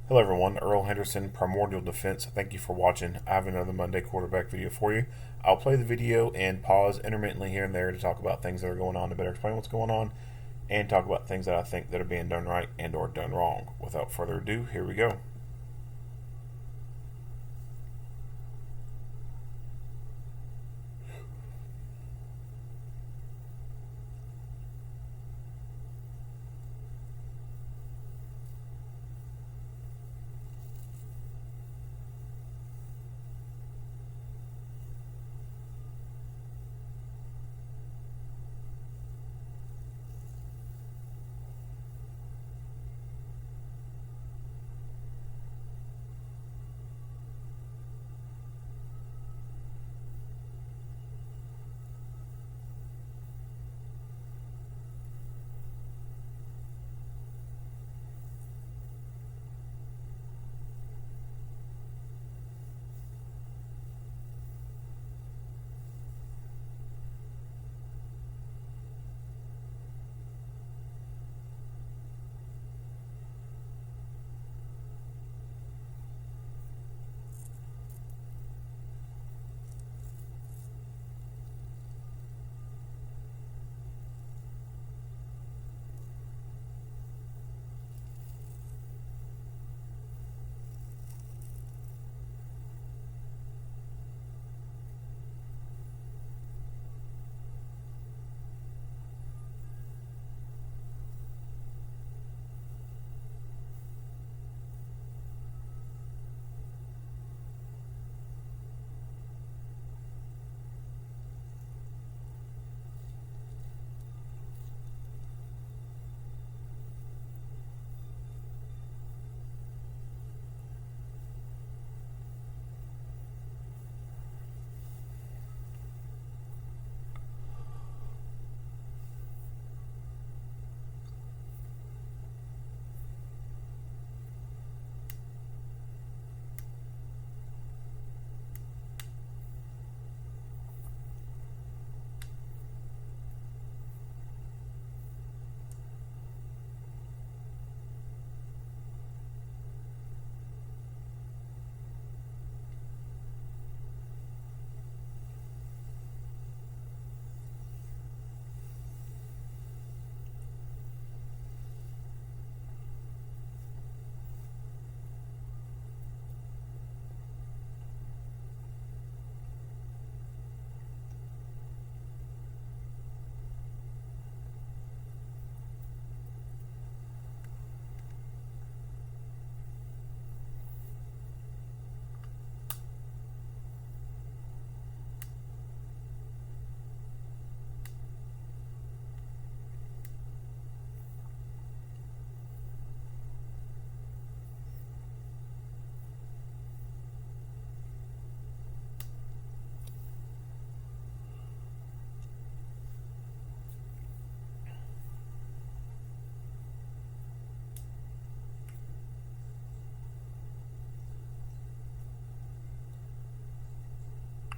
Hello everyone, Earl Henderson, Primordial Defense. Thank you for watching. I have another Monday quarterback video for you. I'll play the video and pause intermittently here and there to talk about things that are going on, to better explain what's going on, and talk about things that I think that are being done right and or done wrong. Without further ado, here we go.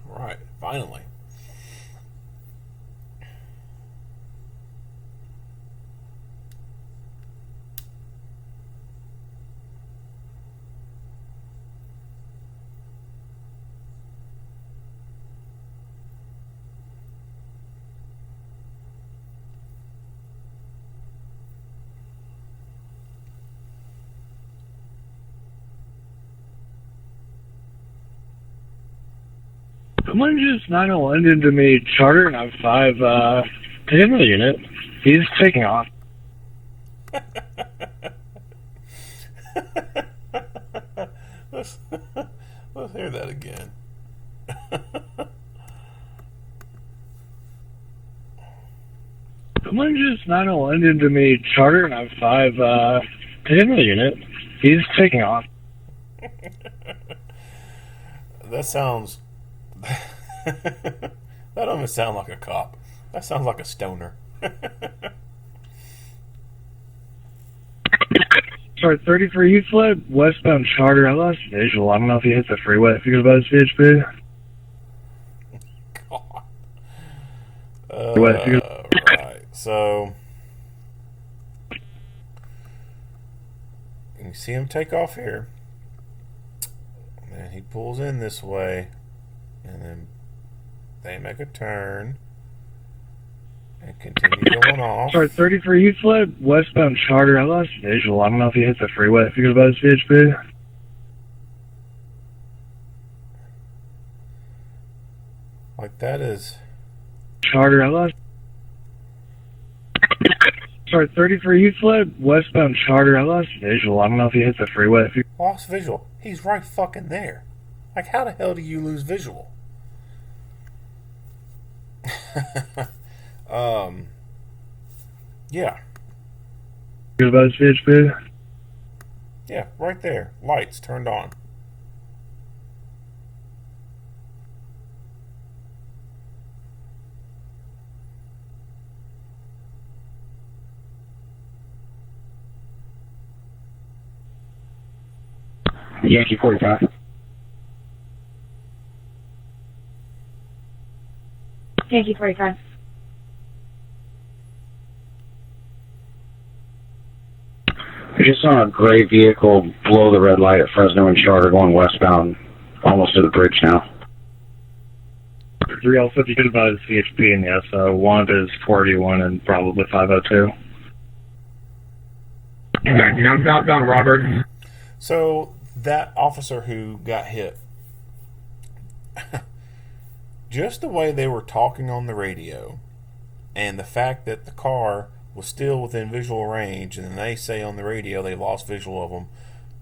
Right, finally. Someone just 901 into me charter and I'm 5 him the unit. He's taking off. let's, let's hear that again. Someone just 901 into me charter and I'm 5 him the unit. He's taking off. That sounds. That don't even sound like a cop. That sounds like a stoner. Sorry, 30 for you fled, westbound charter. I lost visual. I don't know if he hit the freeway. If he goes by the CHP. God. Right. Right. So, You see him take off here. And he pulls in this way. And then they make a turn. And continue going off. Sorry, 30 for you, Flip. Westbound charter. I lost visual. I don't know if you hit the freeway if you go by the CHP. Like that is... Charter, I lost... Sorry, 30 for you, Flip. Westbound charter. I lost visual. I don't know if you hit the freeway if you... Lost visual? He's right fucking there. Like, how the hell do you lose visual? Yeah. You go by the CHP? Yeah, right there. Lights turned on. Yankee 45. Yankee 45. I just saw a gray vehicle blow the red light at Fresno and Charter going westbound, almost to the bridge now. 3 also, if you could by the CHP, and yes, one is 41 and probably 502. I'm southbound Robert. So, that officer who got hit, just the way they were talking on the radio, and the fact that the car was still within visual range, and then they say on the radio they lost visual of them,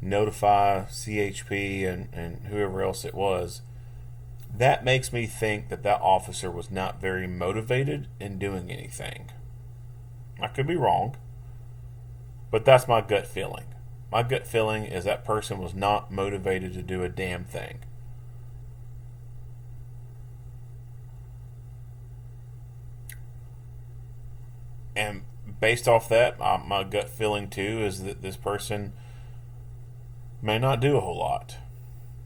notify CHP and whoever else it was, that makes me think that that officer was not very motivated in doing anything. I could be wrong, but that's my gut feeling. My gut feeling is that person was not motivated to do a damn thing. And based off that, my gut feeling too is that this person may not do a whole lot.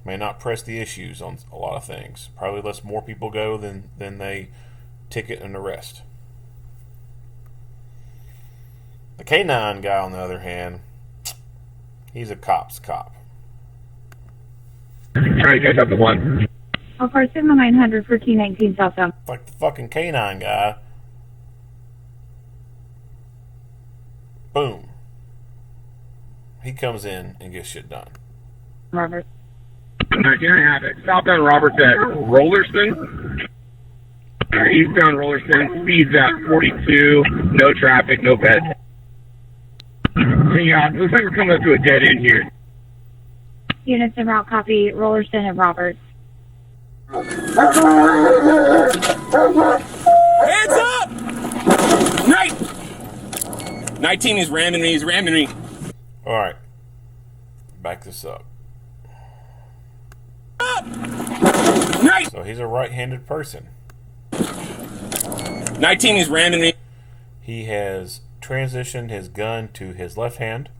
May not press the issues on a lot of things. Probably lets more people go than they ticket and arrest. The K9 guy, on the other hand, he's a cop's cop. Alright, guys, up the one. I'll car Sigma 900 for T19 southbound. Like the fucking K9 guy. Boom. He comes in and gets shit done. Robert. 19 and a half. Southbound Roberts at Rollerston. Eastbound Rollerston. Speeds at 42. No traffic, no bed. Yeah, looks like we're coming up to a dead end here. Units en route, copy. Rollerston and Roberts. Hands up! 19 is ramming me. Alright. Back this up. So he's a right-handed person. 19 is ramming me. He has transitioned his gun to his left hand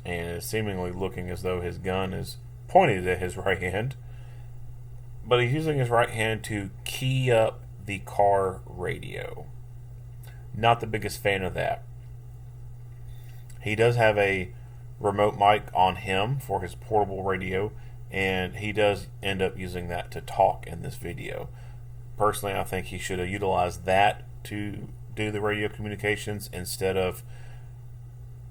and is seemingly looking as though his gun is pointed at his right hand. But he's using his right hand to key up the car radio. Not the biggest fan of that. He does have a remote mic on him for his portable radio, and he does end up using that to talk in this video. Personally, I think he should have utilized that to do the radio communications instead of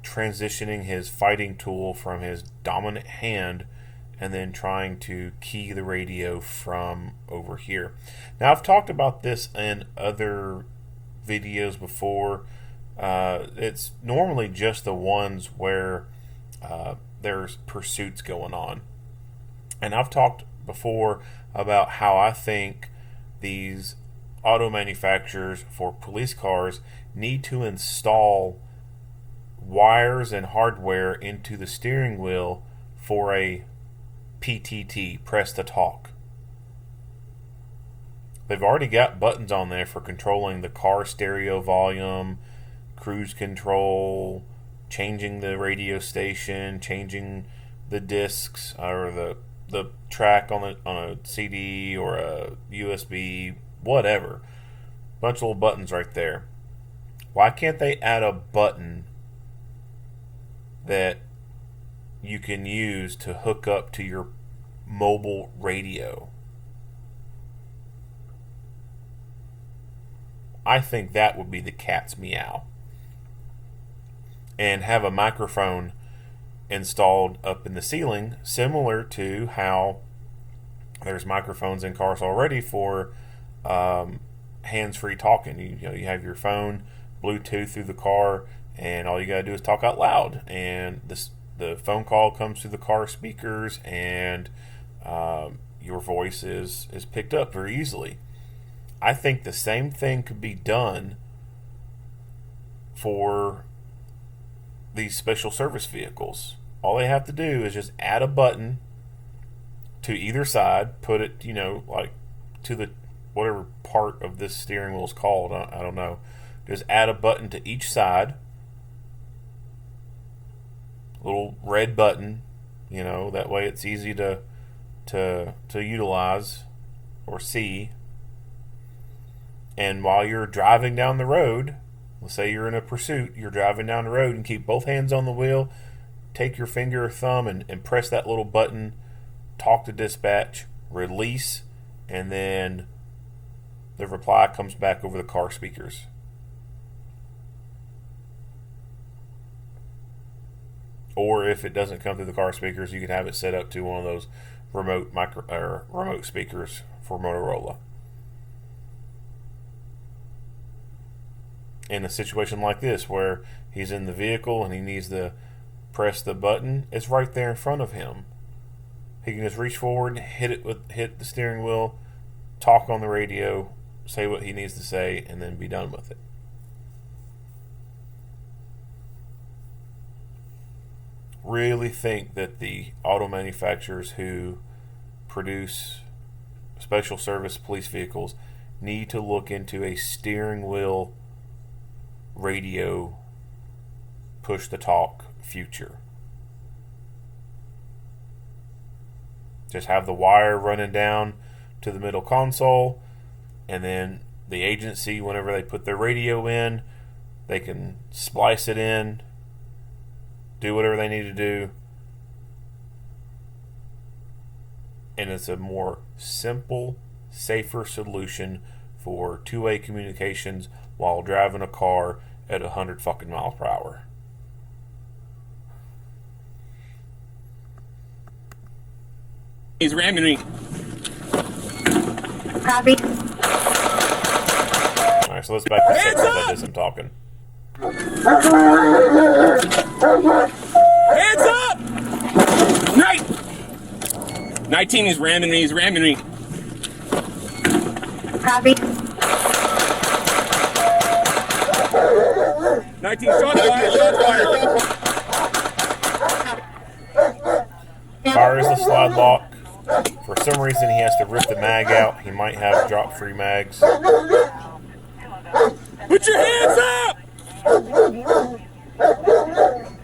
transitioning his fighting tool from his dominant hand and then trying to key the radio from over here. Now, I've talked about this in other videos before. It's normally just the ones where there's pursuits going on. And I've talked before about how I think these auto manufacturers for police cars need to install wires and hardware into the steering wheel for a PTT, press to talk. They've already got buttons on there for controlling the car stereo volume, cruise control, changing the radio station, changing the discs or the track on a CD or a USB, whatever. Bunch of little buttons right there. Why can't they add a button that you can use to hook up to your mobile radio. I think that would be the cat's meow. And have a microphone installed up in the ceiling, similar to how there's microphones in cars already for hands-free talking. You have your phone Bluetooth through the car, and all you gotta do is talk out loud, and the phone call comes through the car speakers, and your voice is picked up very easily. I think the same thing could be done for these special service vehicles. All they have to do is just add a button to either side, put it, like to the whatever part of this steering wheel is called. I don't know. Just add a button to each side. Little red button, that way it's easy to utilize or see. And while you're driving down the road, let's say you're in a pursuit, you're driving down the road, and keep both hands on the wheel, take your finger or thumb and press that little button, talk to dispatch, release, and then the reply comes back over the car speakers. Or if it doesn't come through the car speakers, you can have it set up to one of those remote speakers for Motorola. In a situation like this, where he's in the vehicle and he needs to press the button, it's right there in front of him. He can just reach forward, hit the steering wheel, talk on the radio, say what he needs to say, and then be done with it. Really think that the auto manufacturers who produce special service police vehicles need to look into a steering wheel radio push to talk future. Just have the wire running down to the middle console, and then the agency, whenever they put their radio in, they can splice it in, do whatever they need to do, and it's a more simple, safer solution for two-way communications while driving a car at 100 fucking miles per hour. He's ramming me. Copy. Alright, so let's back this up about this I'm talking. Hands up! 19 is ramming me. He's ramming me. Copy. 19 shots fired. Fire is the slide lock. For some reason, he has to rip the mag out. He might have drop-free mags. Put your hands up!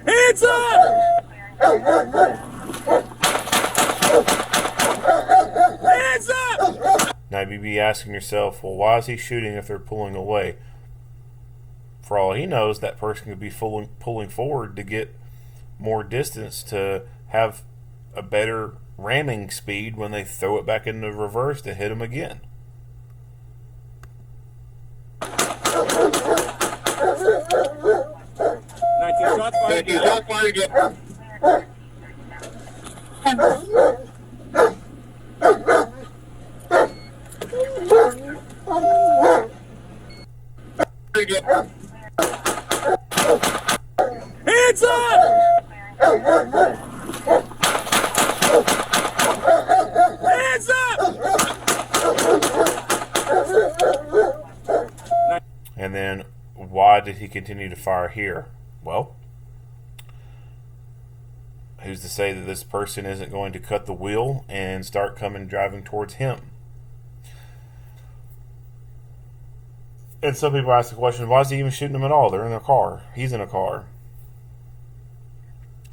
Hands up! Hands up! Now you'd be asking yourself, well, why is he shooting if they're pulling away? For all he knows, that person could be pulling forward to get more distance to have a better ramming speed when they throw it back into reverse to hit him again. Shots fired again. Hands up! Hands up! And then, why did he continue to fire here? Well, who's to say that this person isn't going to cut the wheel and start driving towards him? And some people ask the question, why is he even shooting them at all? They're in a car. He's in a car.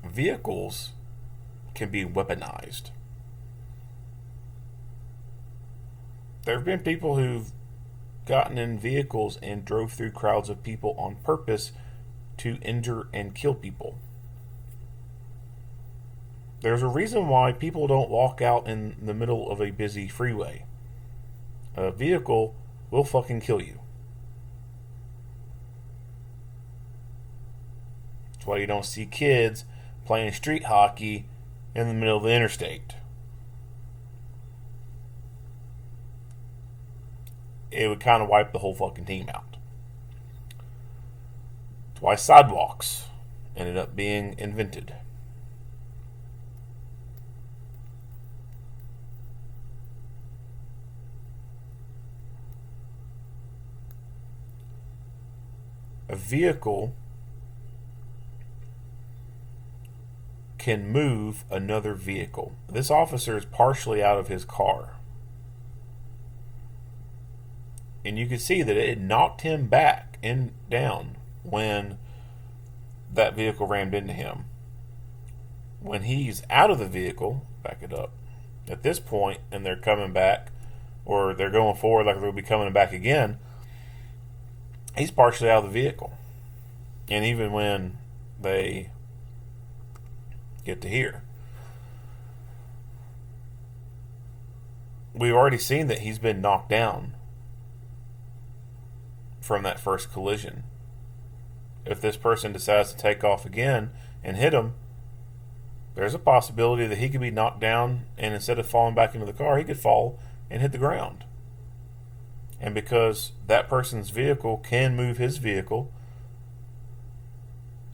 Vehicles can be weaponized. There have been people who've gotten in vehicles and drove through crowds of people on purpose to injure and kill people. There's a reason why people don't walk out in the middle of a busy freeway. A vehicle will fucking kill you. That's why you don't see kids playing street hockey in the middle of the interstate. It would kind of wipe the whole fucking team out. That's why sidewalks ended up being invented. A vehicle can move another vehicle. This officer is partially out of his car. And you can see that it knocked him back and down when that vehicle rammed into him. When he's out of the vehicle, back it up, at this point, and they're coming back, or they're going forward like they'll be coming back again, he's partially out of the vehicle. And even when they get to here, we've already seen that he's been knocked down from that first collision. If this person decides to take off again and hit him, there's a possibility that he could be knocked down, and instead of falling back into the car, he could fall and hit the ground. And because that person's vehicle can move his vehicle,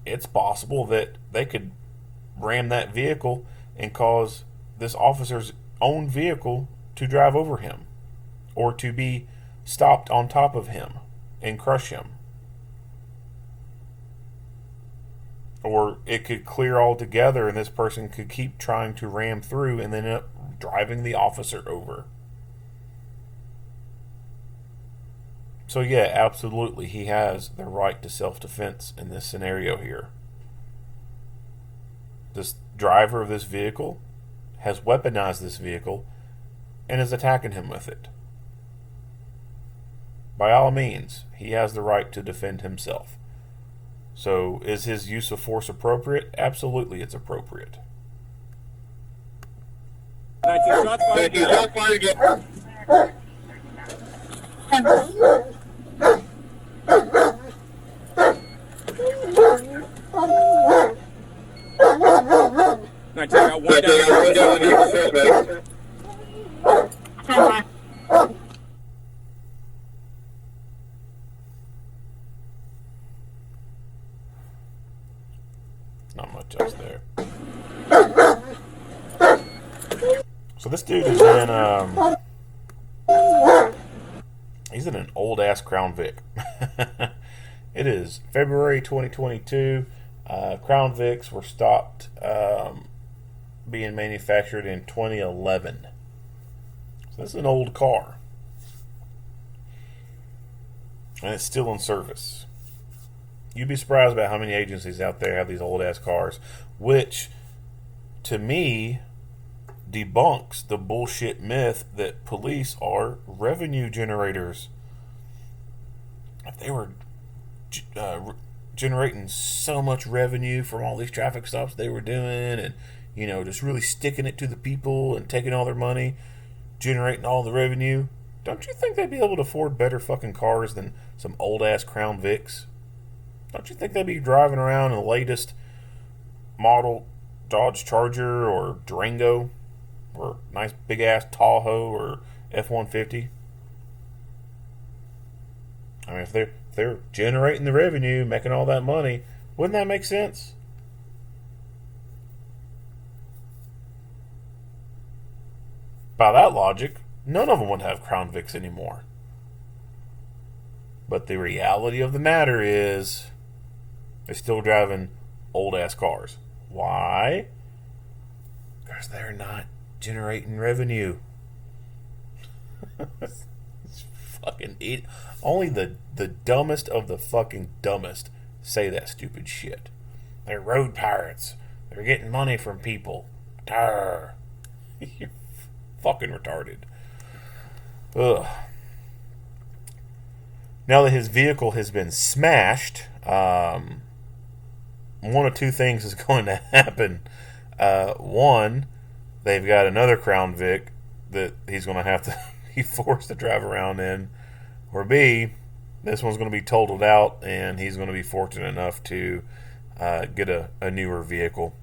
it's possible that they could ram that vehicle and cause this officer's own vehicle to drive over him, or to be stopped on top of him and crush him. Or it could clear altogether and this person could keep trying to ram through and then end up driving the officer over. So yeah, absolutely, he has the right to self-defense in this scenario here. This driver of this vehicle has weaponized this vehicle and is attacking him with it. By all means, he has the right to defend himself. So, is his use of force appropriate? Absolutely, it's appropriate. 19 shots fired. 19 shots fired again. Got one down. Not much else there. So this dude is in, he's in an old ass Crown Vic. It is February 2022. Crown Vics were stopped being manufactured in 2011. So this is an old car. And it's still in service. You'd be surprised about how many agencies out there have these old ass cars, which to me debunks the bullshit myth that police are revenue generators. If they were generating so much revenue from all these traffic stops they were doing, and you know, just really sticking it to the people and taking all their money, generating all the revenue, don't you think they'd be able to afford better fucking cars than some old ass Crown Vics? Don't you think they'd be driving around in the latest model Dodge Charger or Durango or nice big ass Tahoe or F-150? I mean, if they're generating the revenue, making all that money, wouldn't that make sense? By that logic, none of them would have Crown Vics anymore. But the reality of the matter is, they're still driving old-ass cars. Why? Because they're not generating revenue. It's fucking idiot. Only the dumbest of the fucking dumbest say that stupid shit. They're road pirates. They're getting money from people. Durr. You're fucking retarded. Ugh. Now that his vehicle has been smashed, one of two things is going to happen. One, they've got another Crown Vic that he's going to have to be forced to drive around in, or B, this one's going to be totaled out and he's going to be fortunate enough to get a newer vehicle.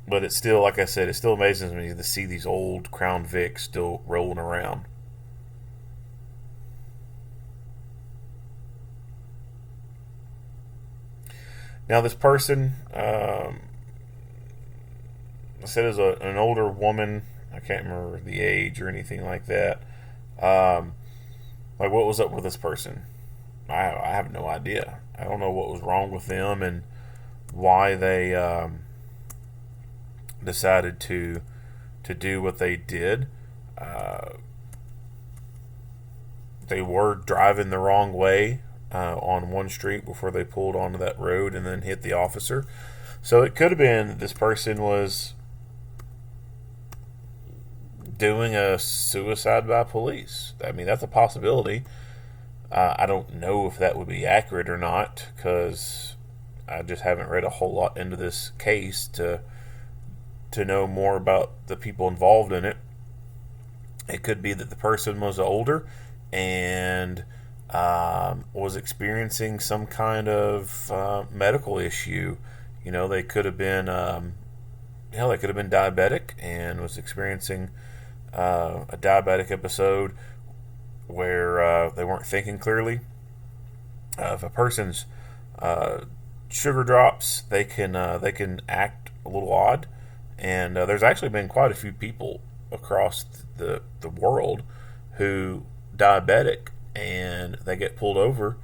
But it's still, like I said, it still amazes me to see these old Crown Vics still rolling around. Now this person, I said is an older woman. I can't remember the age or anything like that. Like, what was up with this person? I have no idea. I don't know what was wrong with them and why they decided to do what they did. They were driving the wrong way on one street before they pulled onto that road and then hit the officer. So it could have been that this person was doing a suicide by police. I mean, that's a possibility. I don't know if that would be accurate or not, because I just haven't read a whole lot into this case to know more about the people involved in it. It could be that the person was older and was experiencing some kind of medical issue. You know, they could have been, they could have been diabetic and was experiencing a diabetic episode where they weren't thinking clearly. If a person's sugar drops, they can act a little odd, and there's actually been quite a few people across the world who diabetic and they get pulled over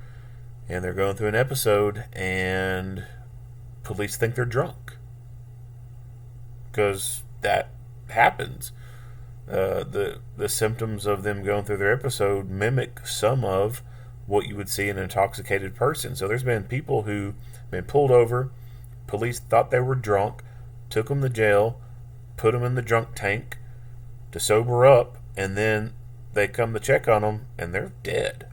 and they're going through an episode and police think they're drunk, because that happens. The symptoms of them going through their episode mimic some of what you would see in an intoxicated person. So there's been people who've been pulled over, police thought they were drunk, took them to jail, put them in the drunk tank to sober up, and then they come to check on them and they're dead.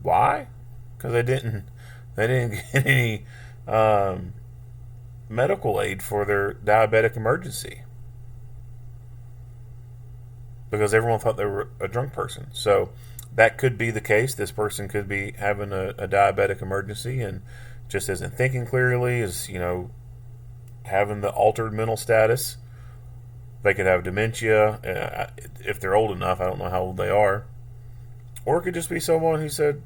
Why? Because they didn't get any medical aid for their diabetic emergency, because everyone thought they were a drunk person. So that could be the case. This person could be having a diabetic emergency and just isn't thinking clearly, is, having the altered mental status. They could have dementia if they're old enough. I don't know how old they are. Or it could just be someone who said,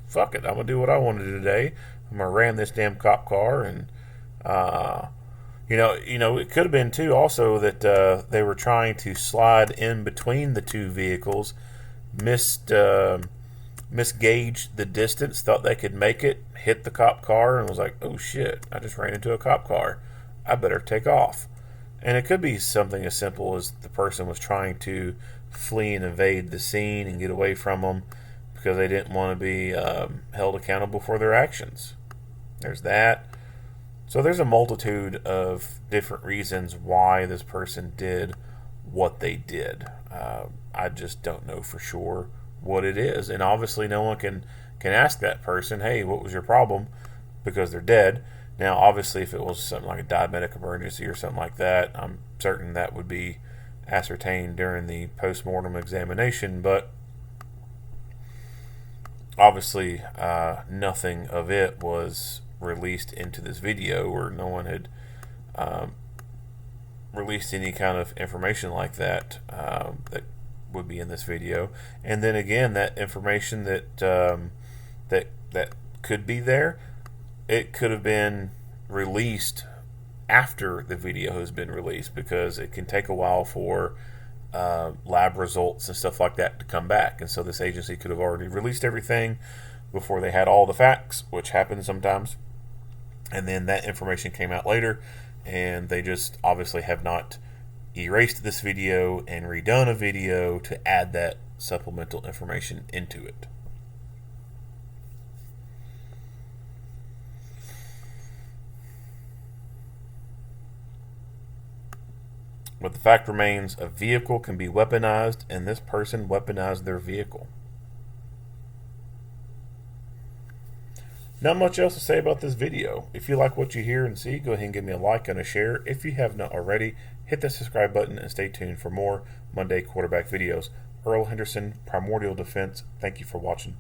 fuck it, I'm going to do what I want to do today. I'm going to ram this damn cop car. And, it could have been, too, also that they were trying to slide in between the two vehicles, misgauged the distance, thought they could make it, hit the cop car, and was like, oh, shit, I just ran into a cop car. I better take off. And it could be something as simple as the person was trying to flee and evade the scene and get away from them because they didn't want to be held accountable for their actions. There's that. So there's a multitude of different reasons why this person did what they did. I just don't know for sure what it is. And obviously no one can ask that person, hey, what was your problem? Because they're dead. Now, obviously, if it was something like a diabetic emergency or something like that, I'm certain that would be ascertained during the post-mortem examination, but obviously nothing of it was released into this video, or no one had released any kind of information like that that would be in this video. And then again, that information that could be there, it could have been released after the video has been released, because it can take a while for lab results and stuff like that to come back. And so this agency could have already released everything before they had all the facts, which happens sometimes. And then that information came out later, and they just obviously have not erased this video and redone a video to add that supplemental information into it. But the fact remains, a vehicle can be weaponized, and this person weaponized their vehicle. Not much else to say about this video. If you like what you hear and see, go ahead and give me a like and a share. If you have not already, hit the subscribe button and stay tuned for more Monday quarterback videos. Earl Henderson, Primordial Defense, thank you for watching.